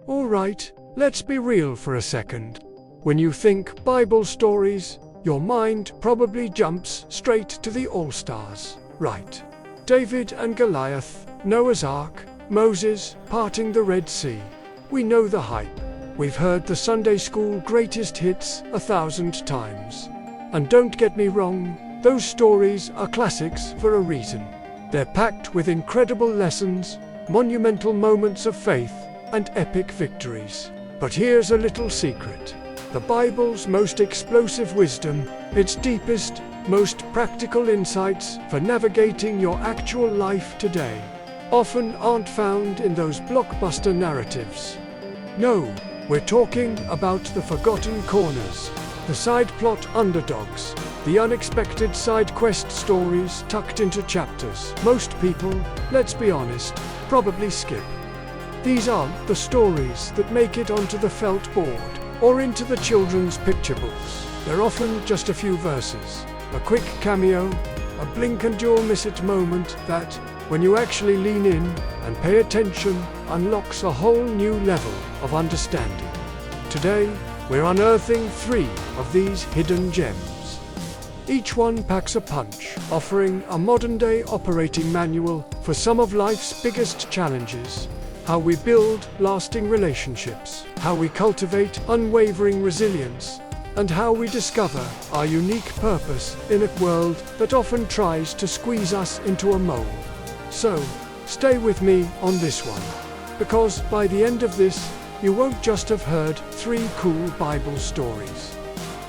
Alright, let's be real for a second. When you think Bible stories, your mind probably jumps straight to the All-Stars, right? David and Goliath, Noah's Ark, Moses parting the Red Sea. We know the hype. We've heard the Sunday school greatest hits 1,000 times. And don't get me wrong, those stories are classics for a reason. They're packed with incredible lessons, monumental moments of faith, and epic victories. But here's a little secret. The Bible's most explosive wisdom, its deepest, most practical insights for navigating your actual life today, often aren't found in those blockbuster narratives. No, we're talking about the forgotten corners, the side plot underdogs, the unexpected side quest stories tucked into chapters most people, let's be honest, probably skip. These aren't the stories that make it onto the felt board or into the children's picture books. They're often just a few verses, a quick cameo, a blink and you'll miss it moment that, when you actually lean in and pay attention, unlocks a whole new level of understanding. Today, we're unearthing 3 of these hidden gems. Each one packs a punch, offering a modern-day operating manual for some of life's biggest challenges. How we build lasting relationships, how we cultivate unwavering resilience, and how we discover our unique purpose in a world that often tries to squeeze us into a mold. So, stay with me on this one, because by the end of this, you won't just have heard 3 cool Bible stories.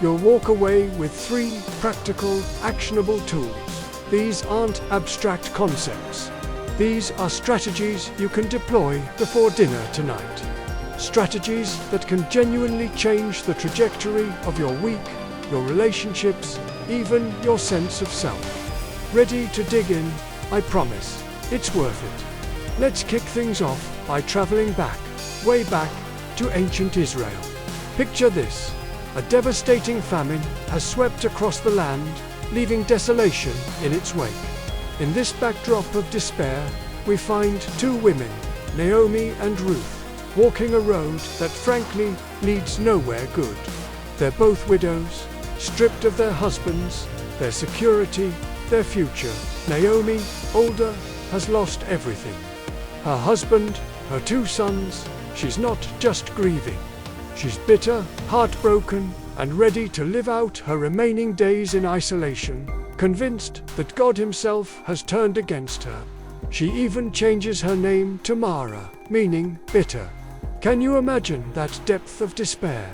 You'll walk away with 3 practical, actionable tools. These aren't abstract concepts. These are strategies you can deploy before dinner tonight. Strategies that can genuinely change the trajectory of your week, your relationships, even your sense of self. Ready to dig in? I promise, it's worth it. Let's kick things off by traveling back, way back, to ancient Israel. Picture this. A devastating famine has swept across the land, leaving desolation in its wake. In this backdrop of despair, we find 2 women, Naomi and Ruth, walking a road that frankly leads nowhere good. They're both widows, stripped of their husbands, their security, their future. Naomi, older, has lost everything. Her husband, her 2 sons, she's not just grieving. She's bitter, heartbroken, and ready to live out her remaining days in isolation, convinced that God himself has turned against her. She even changes her name to Mara, meaning bitter. Can you imagine that depth of despair?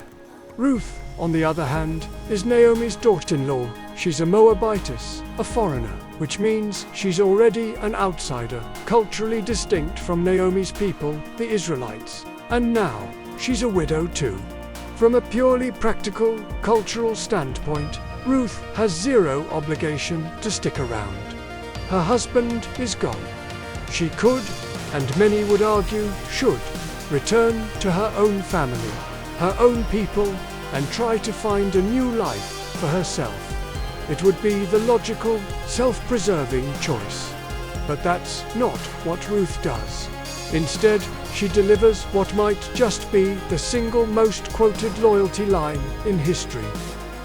Ruth, on the other hand, is Naomi's daughter-in-law. She's a Moabitess, a foreigner, which means she's already an outsider, culturally distinct from Naomi's people, the Israelites. And now, she's a widow too. From a purely practical, cultural standpoint, Ruth has 0 obligation to stick around. Her husband is gone. She could, and many would argue should, return to her own family, her own people, and try to find a new life for herself. It would be the logical, self-preserving choice. But that's not what Ruth does. Instead, she delivers what might just be the single most quoted loyalty line in history.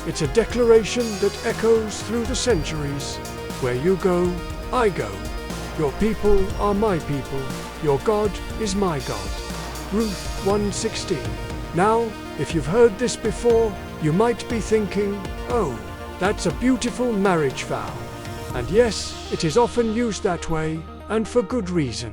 It's a declaration that echoes through the centuries. Where you go, I go. Your people are my people. Your God is my God. Ruth 1:16. Now, if you've heard this before, you might be thinking, oh, that's a beautiful marriage vow. And yes, it is often used that way, and for good reason.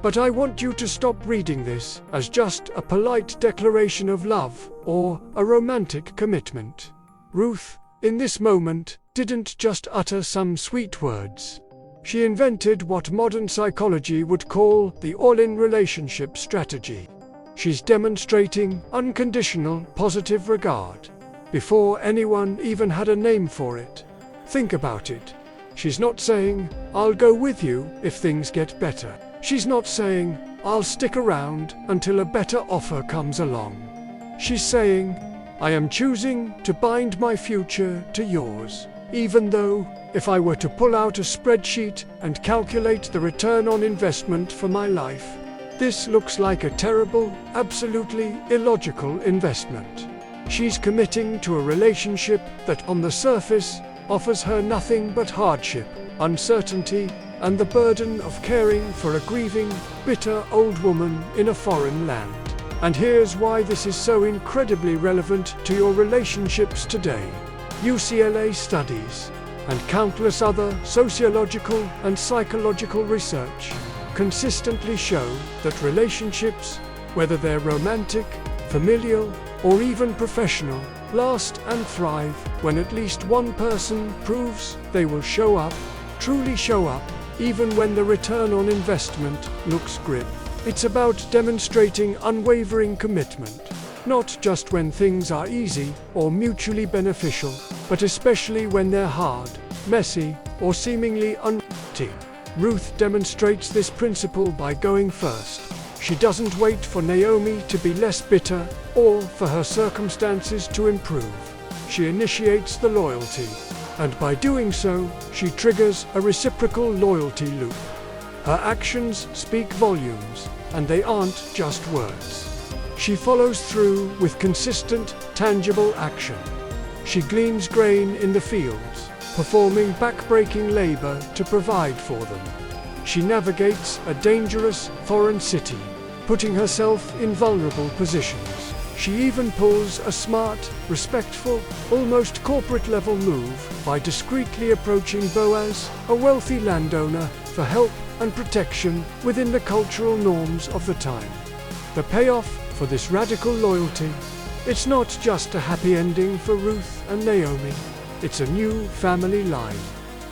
But I want you to stop reading this as just a polite declaration of love or a romantic commitment. Ruth, in this moment, didn't just utter some sweet words. She invented what modern psychology would call the all-in relationship strategy. She's demonstrating unconditional positive regard before anyone even had a name for it. Think about it. She's not saying, I'll go with you if things get better. She's not saying, I'll stick around until a better offer comes along. She's saying, I am choosing to bind my future to yours, even though, if I were to pull out a spreadsheet and calculate the return on investment for my life, This looks like a terrible, absolutely illogical investment. She's committing to a relationship that on the surface offers her nothing but hardship, uncertainty, and the burden of caring for a grieving, bitter old woman in a foreign land. And here's why this is so incredibly relevant to your relationships today. UCLA studies and countless other sociological and psychological research consistently show that relationships, whether they're romantic, familial, or even professional, last and thrive when at least one person proves they will show up, truly show up, even when the return on investment looks grim. It's about demonstrating unwavering commitment, not just when things are easy or mutually beneficial, but especially when they're hard, messy, or seemingly unrelenting. Ruth demonstrates this principle by going first. She doesn't wait for Naomi to be less bitter or for her circumstances to improve. She initiates the loyalty, and by doing so, she triggers a reciprocal loyalty loop. Her actions speak volumes, and they aren't just words. She follows through with consistent, tangible action. She gleans grain in the fields, performing back-breaking labor to provide for them. She navigates a dangerous, foreign city, putting herself in vulnerable positions. She even pulls a smart, respectful, almost corporate-level move by discreetly approaching Boaz, a wealthy landowner, for help and protection within the cultural norms of the time. The payoff for this radical loyalty, it's not just a happy ending for Ruth and Naomi. It's a new family line,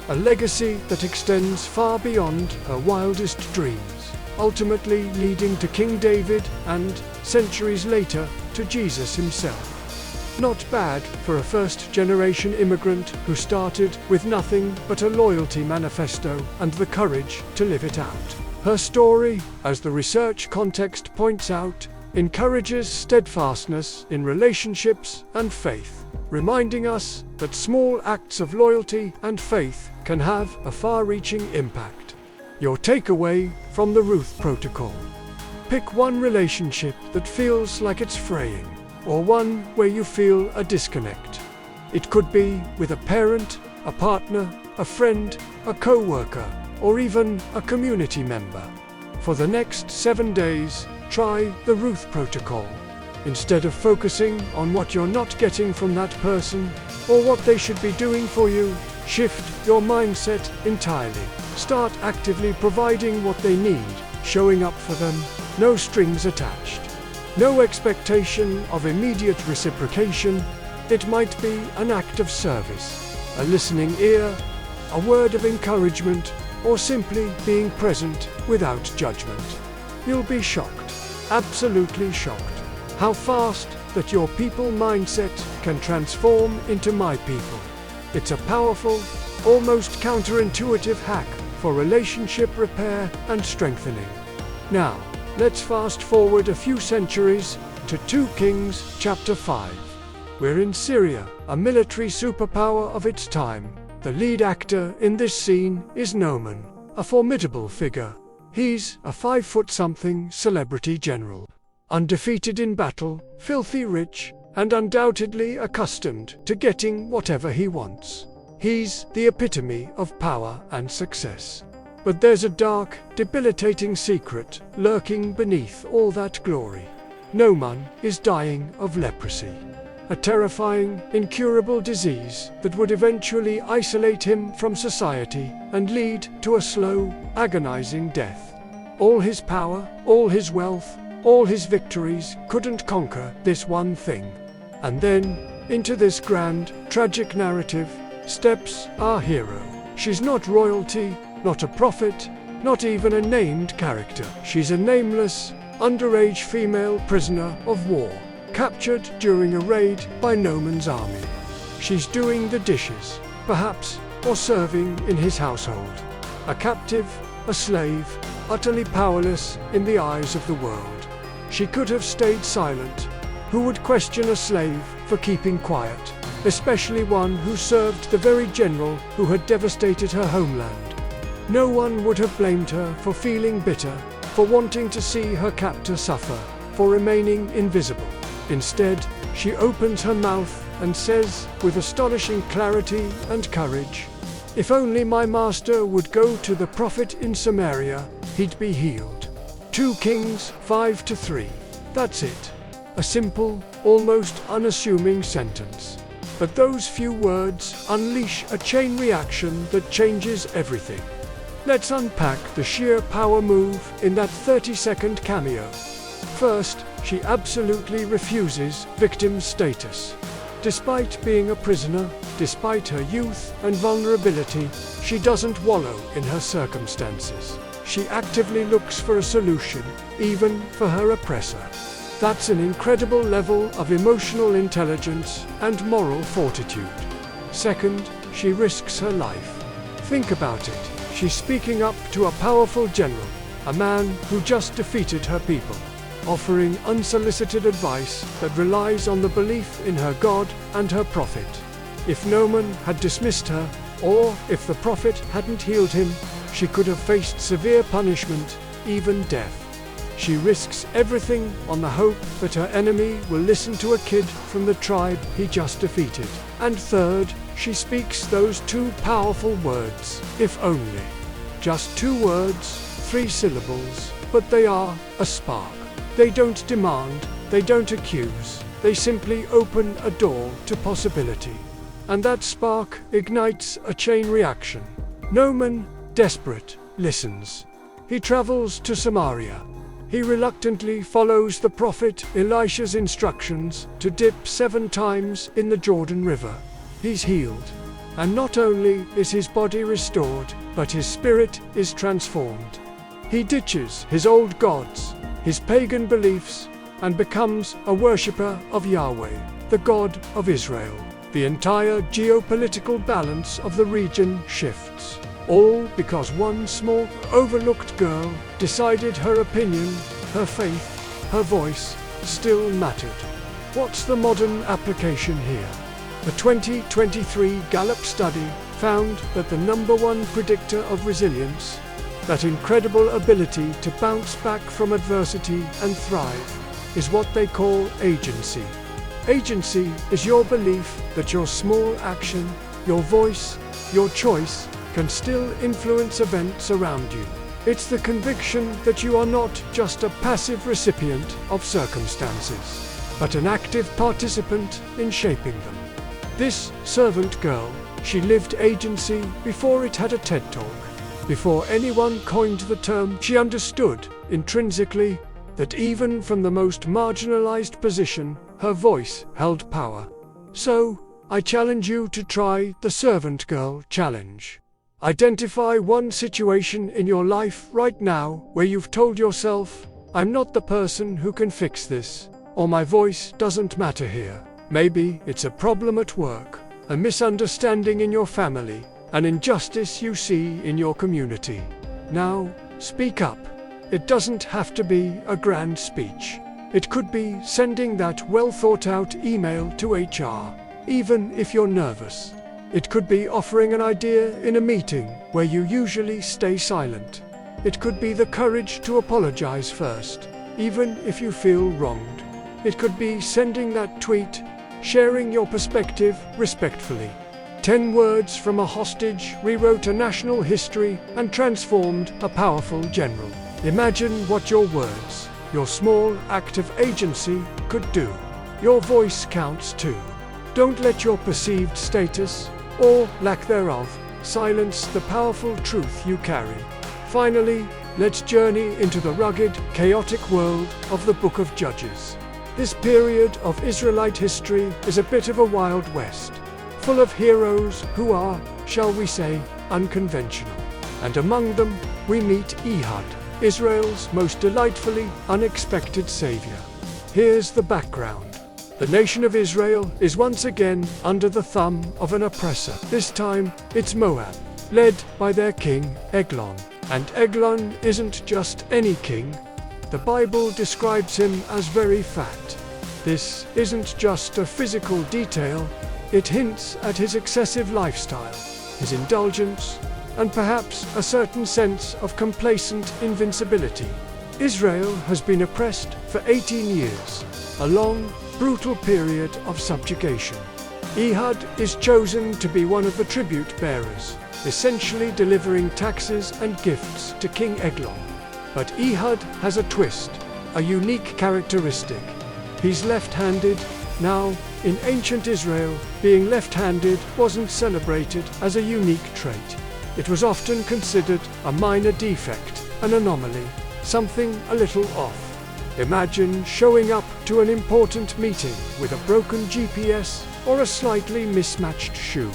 a legacy that extends far beyond her wildest dreams, ultimately leading to King David and, centuries later, to Jesus himself. Not bad for a first-generation immigrant who started with nothing but a loyalty manifesto and the courage to live it out. Her story, as the research context points out, encourages steadfastness in relationships and faith, reminding us that small acts of loyalty and faith can have a far-reaching impact. Your takeaway from the Ruth Protocol. Pick one relationship that feels like it's fraying, or one where you feel a disconnect. It could be with a parent, a partner, a friend, a co-worker, or even a community member. For the next 7 days, try the Ruth Protocol. Instead of focusing on what you're not getting from that person, or what they should be doing for you, shift your mindset entirely. Start actively providing what they need, showing up for them, no strings attached. No expectation of immediate reciprocation. It might be an act of service, a listening ear, a word of encouragement, or simply being present without judgment. You'll be shocked, absolutely shocked, how fast that your people mindset can transform into my people. It's a powerful, almost counterintuitive hack for relationship repair and strengthening. Now, let's fast forward a few centuries to 2 Kings chapter 5. We're in Syria, a military superpower of its time. The lead actor in this scene is Naaman, a formidable figure. He's a 5-foot-something celebrity general, undefeated in battle, filthy rich, and undoubtedly accustomed to getting whatever he wants. He's the epitome of power and success. But there's a dark, debilitating secret lurking beneath all that glory. Naaman is dying of leprosy, a terrifying, incurable disease that would eventually isolate him from society and lead to a slow, agonizing death. All his power, all his wealth, all his victories couldn't conquer this one thing. And then, into this grand, tragic narrative, steps our hero. She's not royalty, not a prophet, not even a named character. She's a nameless, underage female prisoner of war, captured during a raid by Naaman's army. She's doing the dishes, perhaps, or serving in his household. A captive, a slave, utterly powerless in the eyes of the world. She could have stayed silent. Who would question a slave for keeping quiet, especially one who served the very general who had devastated her homeland? No one would have blamed her for feeling bitter, for wanting to see her captor suffer, for remaining invisible. Instead, she opens her mouth and says, with astonishing clarity and courage, "If only my master would go to the prophet in Samaria, he'd be healed." 2 Kings 5-3. That's it. A simple, almost unassuming sentence. But those few words unleash a chain reaction that changes everything. Let's unpack the sheer power move in that 30-second cameo. First, she absolutely refuses victim status. Despite being a prisoner, despite her youth and vulnerability, she doesn't wallow in her circumstances. She actively looks for a solution, even for her oppressor. That's an incredible level of emotional intelligence and moral fortitude. Second, she risks her life. Think about it. She's speaking up to a powerful general, a man who just defeated her people, offering unsolicited advice that relies on the belief in her God and her prophet. If Naaman had dismissed her, or if the prophet hadn't healed him, she could have faced severe punishment, even death. She risks everything on the hope that her enemy will listen to a kid from the tribe he just defeated. And third, she speaks those 2 powerful words, "if only." Just 2 words, 3 syllables, but they are a spark. They don't demand, they don't accuse, they simply open a door to possibility. And that spark ignites a chain reaction. Naaman, desperate, listens. He travels to Samaria. He reluctantly follows the prophet Elisha's instructions to dip 7 times in the Jordan River. He's healed. And not only is his body restored, but his spirit is transformed. He ditches his old gods, his pagan beliefs, and becomes a worshipper of Yahweh, the God of Israel. The entire geopolitical balance of the region shifts. All because one small, overlooked girl decided her opinion, her faith, her voice still mattered. What's the modern application here? A 2023 Gallup study found that the #1 predictor of resilience, that incredible ability to bounce back from adversity and thrive, is what they call agency. Agency is your belief that your small action, your voice, your choice, can still influence events around you. It's the conviction that you are not just a passive recipient of circumstances, but an active participant in shaping them. This servant girl, she lived agency before it had a TED Talk. Before anyone coined the term, she understood, intrinsically, that even from the most marginalized position, her voice held power. So, I challenge you to try the servant girl challenge. Identify one situation in your life right now where you've told yourself, "I'm not the person who can fix this," or "my voice doesn't matter here." Maybe it's a problem at work, a misunderstanding in your family, an injustice you see in your community. Now, speak up. It doesn't have to be a grand speech. It could be sending that well-thought-out email to HR, even if you're nervous. It could be offering an idea in a meeting where you usually stay silent. It could be the courage to apologize first, even if you feel wronged. It could be sending that tweet, sharing your perspective respectfully. 10 words from a hostage rewrote a national history and transformed a powerful general. Imagine what your words, your small act of agency, could do. Your voice counts too. Don't let your perceived status, or lack thereof, silence the powerful truth you carry. Finally, let's journey into the rugged, chaotic world of the Book of Judges. This period of Israelite history is a bit of a Wild West, full of heroes who are, shall we say, unconventional. And among them, we meet Ehud, Israel's most delightfully unexpected savior. Here's the background. The nation of Israel is once again under the thumb of an oppressor. This time, it's Moab, led by their king, Eglon. And Eglon isn't just any king. The Bible describes him as very fat. This isn't just a physical detail, it hints at his excessive lifestyle, his indulgence, and perhaps a certain sense of complacent invincibility. Israel has been oppressed for 18 years, a long, brutal period of subjugation. Ehud is chosen to be one of the tribute bearers, essentially delivering taxes and gifts to King Eglon. But Ehud has a twist, a unique characteristic. He's left-handed. Now, in ancient Israel, being left-handed wasn't celebrated as a unique trait. It was often considered a minor defect, an anomaly, something a little off. Imagine showing up to an important meeting with a broken GPS or a slightly mismatched shoe.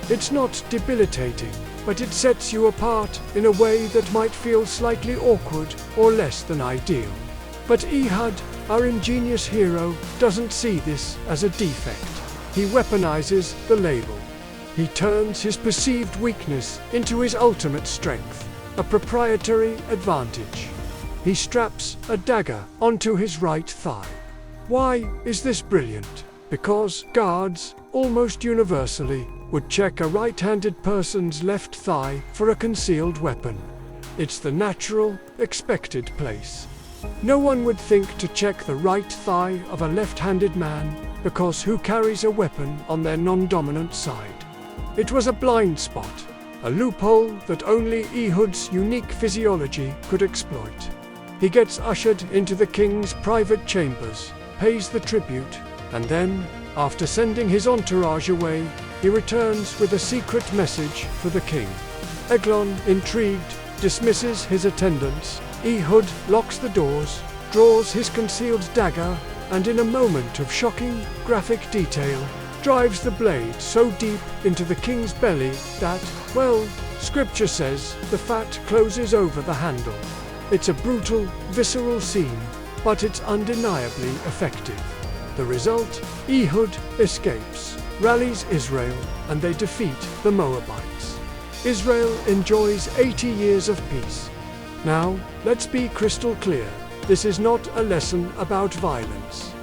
It's not debilitating, but it sets you apart in a way that might feel slightly awkward or less than ideal. But Ehud, our ingenious hero, doesn't see this as a defect. He weaponizes the label. He turns his perceived weakness into his ultimate strength, a proprietary advantage. He straps a dagger onto his right thigh. Why is this brilliant? Because guards, almost universally, would check a right-handed person's left thigh for a concealed weapon. It's the natural, expected place. No one would think to check the right thigh of a left-handed man, because who carries a weapon on their non-dominant side? It was a blind spot, a loophole that only Ehud's unique physiology could exploit. He gets ushered into the king's private chambers, pays the tribute, and then, after sending his entourage away, he returns with a secret message for the king. Eglon, intrigued, dismisses his attendants. Ehud locks the doors, draws his concealed dagger, and in a moment of shocking, graphic detail, drives the blade so deep into the king's belly that, well, scripture says the fat closes over the handle. It's a brutal, visceral scene, but it's undeniably effective. The result? Ehud escapes, rallies Israel, and they defeat the Moabites. Israel enjoys 80 years of peace. Now, let's be crystal clear. This is not a lesson about violence.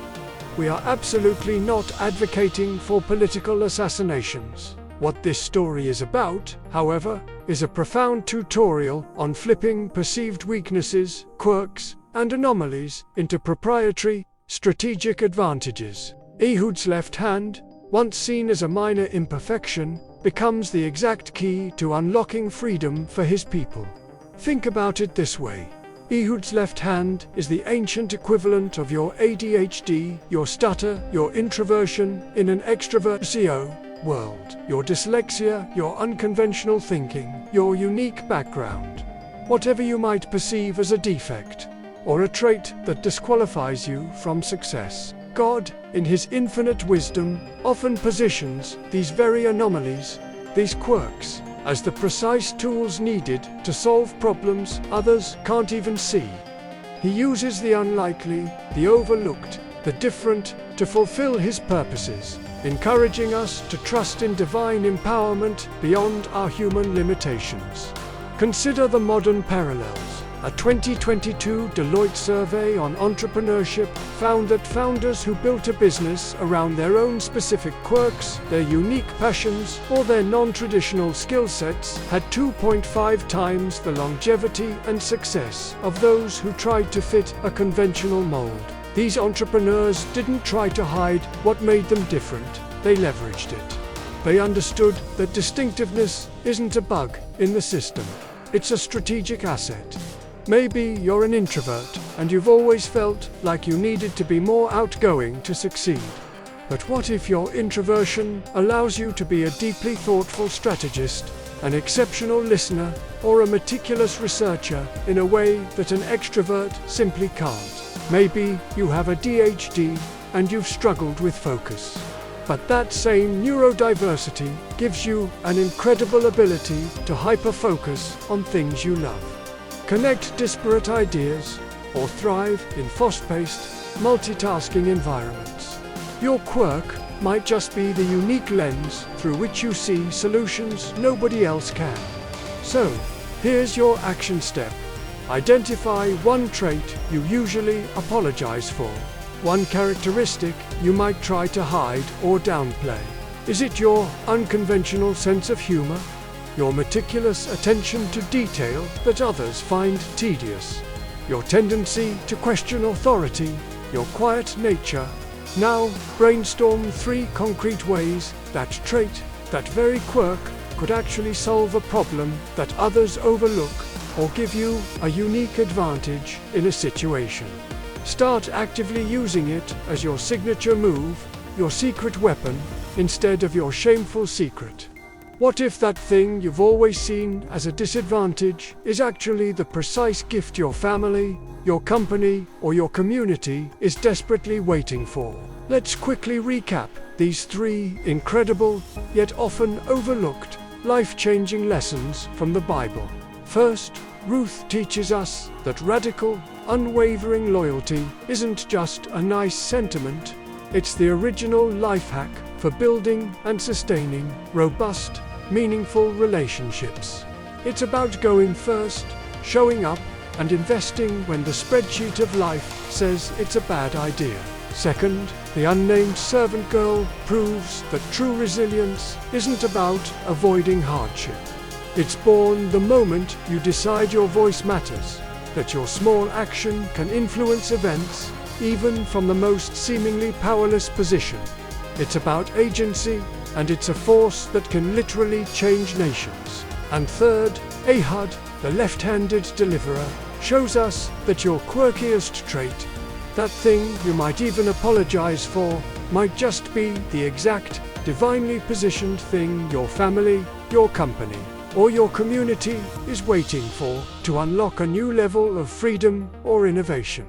We are absolutely not advocating for political assassinations. What this story is about, however, is a profound tutorial on flipping perceived weaknesses, quirks, and anomalies into proprietary, strategic advantages. Ehud's left hand, once seen as a minor imperfection, becomes the exact key to unlocking freedom for his people. Think about it this way. Ehud's left hand is the ancient equivalent of your ADHD, your stutter, your introversion in an extrovertio world, your dyslexia, your unconventional thinking, your unique background. Whatever you might perceive as a defect, or a trait that disqualifies you from success, God, in His infinite wisdom, often positions these very anomalies, these quirks, as the precise tools needed to solve problems others can't even see. He uses the unlikely, the overlooked, the different to fulfill His purposes, encouraging us to trust in divine empowerment beyond our human limitations. Consider the modern parallels. A 2022 Deloitte survey on entrepreneurship found that founders who built a business around their own specific quirks, their unique passions, or their non-traditional skill sets had 2.5 times the longevity and success of those who tried to fit a conventional mold. These entrepreneurs didn't try to hide what made them different, they leveraged it. They understood that distinctiveness isn't a bug in the system, it's a strategic asset. Maybe you're an introvert and you've always felt like you needed to be more outgoing to succeed. But what if your introversion allows you to be a deeply thoughtful strategist, an exceptional listener, or a meticulous researcher in a way that an extrovert simply can't? Maybe you have ADHD and you've struggled with focus. But that same neurodiversity gives you an incredible ability to hyper-focus on things you love. Connect disparate ideas, or thrive in fast-paced, multitasking environments. Your quirk might just be the unique lens through which you see solutions nobody else can. So, here's your action step. Identify one trait you usually apologize for, one characteristic you might try to hide or downplay. Is it your unconventional sense of humor? Your meticulous attention to detail that others find tedious? your tendency to question authority, your quiet nature. Now, brainstorm 3 concrete ways that trait, that very quirk, could actually solve a problem that others overlook or give you a unique advantage in a situation. Start actively using it as your signature move, your secret weapon, instead of your shameful secret. What if that thing you've always seen as a disadvantage is actually the precise gift your family, your company, or your community is desperately waiting for? Let's quickly recap these 3 incredible, yet often overlooked, life-changing lessons from the Bible. First, Ruth teaches us that radical, unwavering loyalty isn't just a nice sentiment, it's the original life hack for building and sustaining robust, meaningful relationships. It's about going first, showing up, and investing when the spreadsheet of life says it's a bad idea. Second, the unnamed servant girl proves that true resilience isn't about avoiding hardship. It's born the moment you decide your voice matters, that your small action can influence events, even from the most seemingly powerless position. It's about agency, and it's a force that can literally change nations. And third, Ehud, the left-handed deliverer, shows us that your quirkiest trait, that thing you might even apologize for, might just be the exact, divinely positioned thing your family, your company, or your community is waiting for to unlock a new level of freedom or innovation.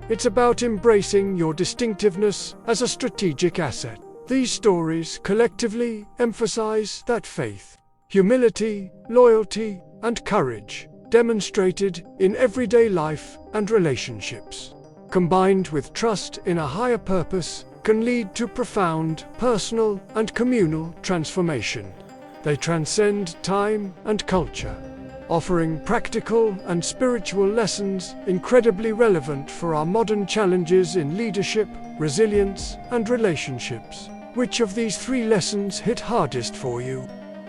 It's about embracing your distinctiveness as a strategic asset. These stories collectively emphasize that faith, humility, loyalty, and courage, demonstrated in everyday life and relationships, combined with trust in a higher purpose, can lead to profound personal and communal transformation. They transcend time and culture, offering practical and spiritual lessons incredibly relevant for our modern challenges in leadership, resilience, and relationships. Which of these 3 lessons hit hardest for you?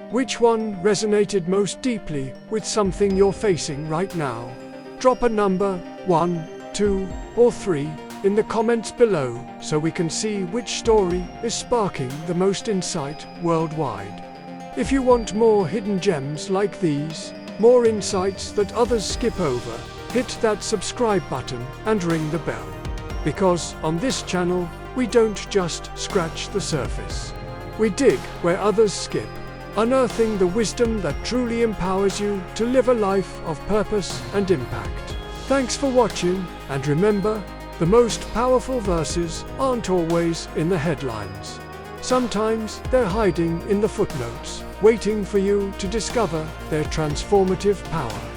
Which one resonated most deeply with something you're facing right now? Drop a number, 1, 2, or 3, in the comments below so we can see which story is sparking the most insight worldwide. If you want more hidden gems like these, more insights that others skip over, hit that subscribe button and ring the bell. Because on this channel, we don't just scratch the surface. We dig where others skip, unearthing the wisdom that truly empowers you to live a life of purpose and impact. Thanks for watching, and remember, the most powerful verses aren't always in the headlines. Sometimes they're hiding in the footnotes, waiting for you to discover their transformative power.